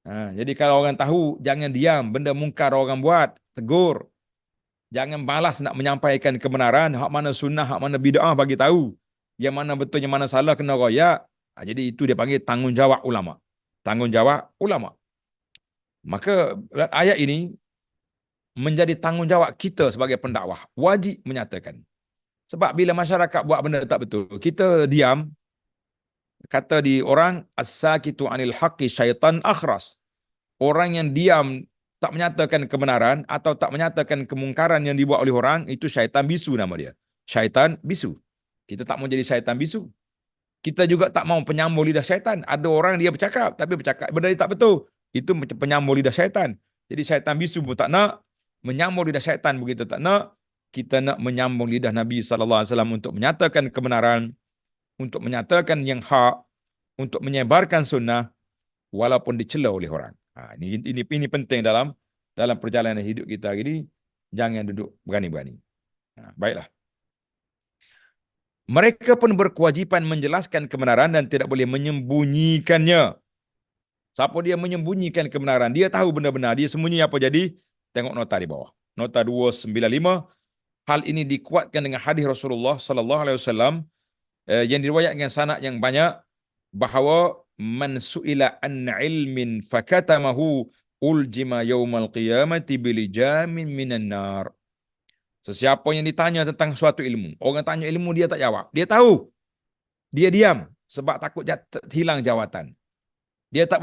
Jadi kalau orang tahu, jangan diam. Benda mungkar orang buat, tegur. Jangan balas nak menyampaikan kebenaran. Hak mana sunnah, hak mana bid'ah bagi tahu. Yang mana betul, yang mana salah, kena royak. Jadi itu dia panggil tanggungjawab ulama. Tanggungjawab ulama. Maka ayat ini menjadi tanggungjawab kita sebagai pendakwah. Wajib menyatakan. Sebab bila masyarakat buat benda tak betul, kita diam, kata di orang, as-sakitu anil haqqi syaitan akhras. Orang yang diam, tak menyatakan kebenaran atau tak menyatakan kemungkaran yang dibuat oleh orang, itu syaitan bisu nama dia. Syaitan bisu. Kita tak mau jadi syaitan bisu. Kita juga tak mau penyambung lidah syaitan. Ada orang dia bercakap, tapi bercakap benda dia tak betul. Itu penyambung lidah syaitan. Jadi syaitan bisu pun tak nak, menyambung lidah syaitan begitu tak nak. Kita nak menyambung lidah Nabi SAW untuk menyatakan kebenaran, untuk menyatakan yang hak, untuk menyebarkan sunnah, walaupun dicela oleh orang. Ini penting dalam perjalanan hidup kita ini. Jangan duduk berani-berani. Baiklah. Mereka pun berkewajipan menjelaskan kebenaran dan tidak boleh menyembunyikannya. Siapa dia menyembunyikan kebenaran? Dia tahu benar-benar. Dia sembunyi apa jadi? Tengok nota di bawah. Nota 295. Hal ini dikuatkan dengan hadis Rasulullah sallallahu alaihi wasallam yang diriwayatkan sanad yang banyak, bahawa man su'ila an ilmin fakatamahu uljima yaumal qiyamati bilijamin minan nar. Sesiapa yang ditanya tentang suatu ilmu, orang tanya ilmu dia tak jawab, dia tahu, dia diam sebab takut hilang jawatan. Dia tak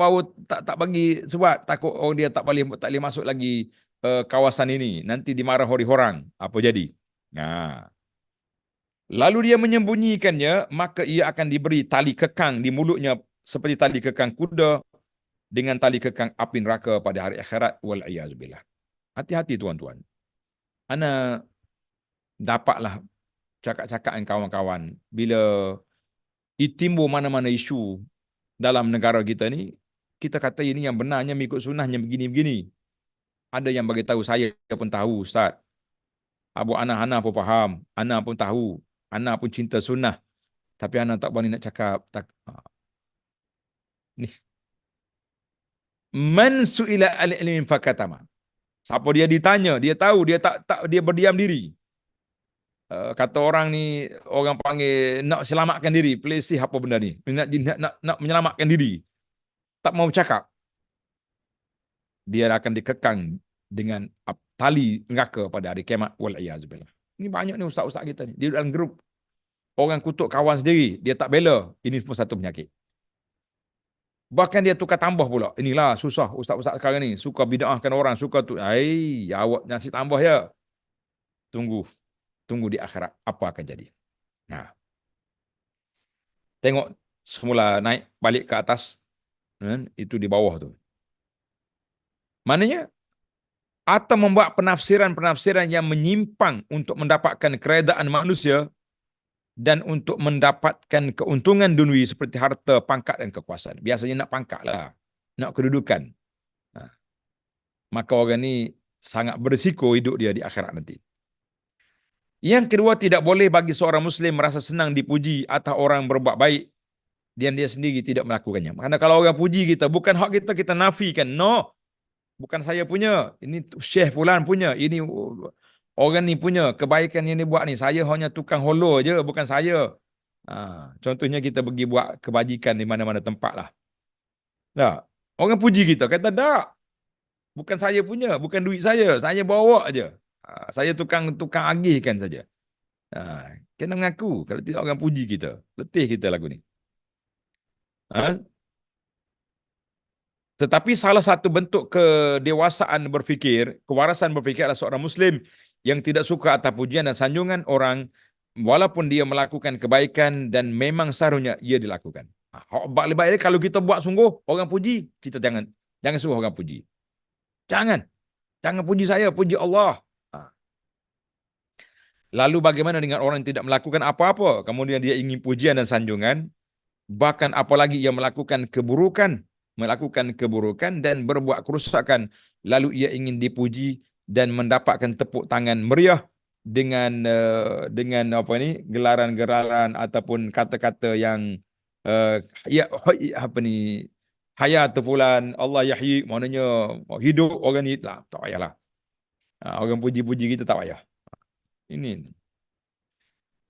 bagi sebab takut dia tak boleh masuk lagi kawasan ini, nanti dimarah oleh orang. Apa jadi? Lalu dia menyembunyikannya, maka ia akan diberi tali kekang di mulutnya seperti tali kekang kuda dengan tali kekang api neraka pada hari akhirat. Wal iyaz billah. Hati-hati tuan-tuan. Ana dapatlah cakap-cakap dengan kawan-kawan bila timbul mana-mana isu dalam negara kita ni, kita kata ini yang benarnya mengikut sunnahnya begini-begini. Ada yang bagi tahu saya pun tahu Ustaz. Abu ana pun faham, ana pun tahu, ana pun cinta sunnah. Tapi ana tak berani nak cakap. Ni. Man su'ila al-ilmin fakatama. Siapa dia ditanya, dia tahu, dia tak dia berdiam diri. Kata orang ni, orang panggil nak selamatkan diri, play safe apa benda ni. Nak menyelamatkan diri. Tak mau bercakap. Dia akan dikekang dengan tali neraka pada hari kiamat, wal-iyazubillah. Ini banyak ni ustaz-ustaz kita ni. Dia dalam grup. Orang kutuk kawan sendiri, dia tak bela. Ini pun satu penyakit. Bahkan dia tukar tambah pula. Inilah susah ustaz-ustaz sekarang ni. Suka bid'ahkan orang, suka tu. Awak nasi tambah ya. Tunggu di akhirat apa akan jadi. Nah. Tengok semula naik balik ke atas. Itu di bawah tu. Maknanya atau membuat penafsiran-penafsiran yang menyimpang untuk mendapatkan keredaan manusia dan untuk mendapatkan keuntungan dunia seperti harta, pangkat dan kekuasaan. Biasanya nak pangkat lah, nak kedudukan. Maka orang ni sangat berisiko hidup dia di akhirat nanti. Yang kedua, tidak boleh bagi seorang Muslim merasa senang dipuji atau orang berbuat baik dan dia sendiri tidak melakukannya. Karena kalau orang puji kita, bukan hak kita, kita nafikan. No, bukan saya punya. Ini Syekh Fulan punya. Ini orang ni punya. Kebaikan yang dia buat ni. Saya hanya tukang holo je. Bukan saya. Contohnya kita pergi buat kebajikan di mana-mana tempat lah. Nah, orang puji kita. Kata tak. Bukan saya punya. Bukan duit saya. Saya bawa je. Saya tukang agihkan saja. Kena mengaku. Kalau tidak orang puji kita. Letih kita lagu ni. Tetapi salah satu bentuk kedewasaan berfikir, kewarasan berfikir adalah seorang Muslim yang tidak suka atas pujian dan sanjungan orang walaupun dia melakukan kebaikan dan memang seharusnya ia dilakukan. Baik-baik kalau kita buat sungguh, orang puji, kita jangan suruh orang puji. Jangan puji saya, puji Allah. Lalu bagaimana dengan orang yang tidak melakukan apa-apa, kemudian dia ingin pujian dan sanjungan, bahkan apalagi ia melakukan keburukan dan berbuat kerusakan, lalu ia ingin dipuji dan mendapatkan tepuk tangan meriah dengan gelaran-gelaran ataupun kata-kata yang hayat fulan, Allah yahyi, maknanya hidup orang ni lah, tak payahlah. Orang puji-puji kita tak payah. Ini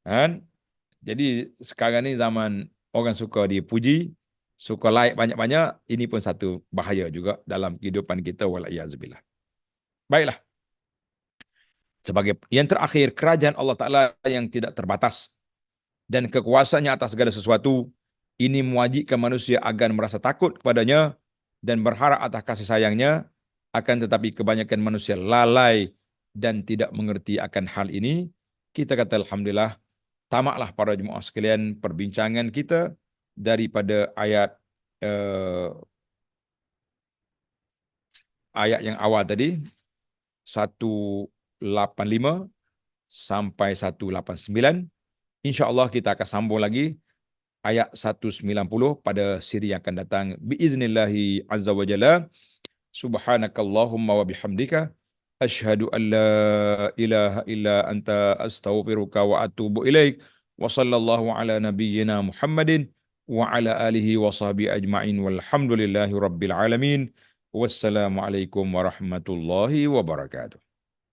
kan. Jadi sekarang ni zaman orang suka dipuji, suka like banyak-banyak, ini pun satu bahaya juga dalam kehidupan kita, wal-iyazubillah. Baiklah. Sebagai yang terakhir, kerajaan Allah Ta'ala yang tidak terbatas dan kekuasaannya atas segala sesuatu, ini mewajibkan manusia agar merasa takut kepadanya dan berharap atas kasih sayangnya. Akan tetapi kebanyakan manusia lalai dan tidak mengerti akan hal ini. Kita kata alhamdulillah, tamatlah para jemaah sekalian perbincangan kita daripada ayat yang awal tadi 185 sampai 189. InsyaAllah kita akan sambung lagi ayat 190 pada siri yang akan datang biiznillahi azza wa jalla. Subhanakallahumma wa bihamdika asyhadu an la ilaha illa anta astaghfiruka wa atubu ilaik. Wa sallallahu ala nabiyyina Muhammadin wa ala alihi wa sahbihi ajma'in walhamdulillahi rabbil alamin. Wassalamualaikum warahmatullahi wabarakatuh.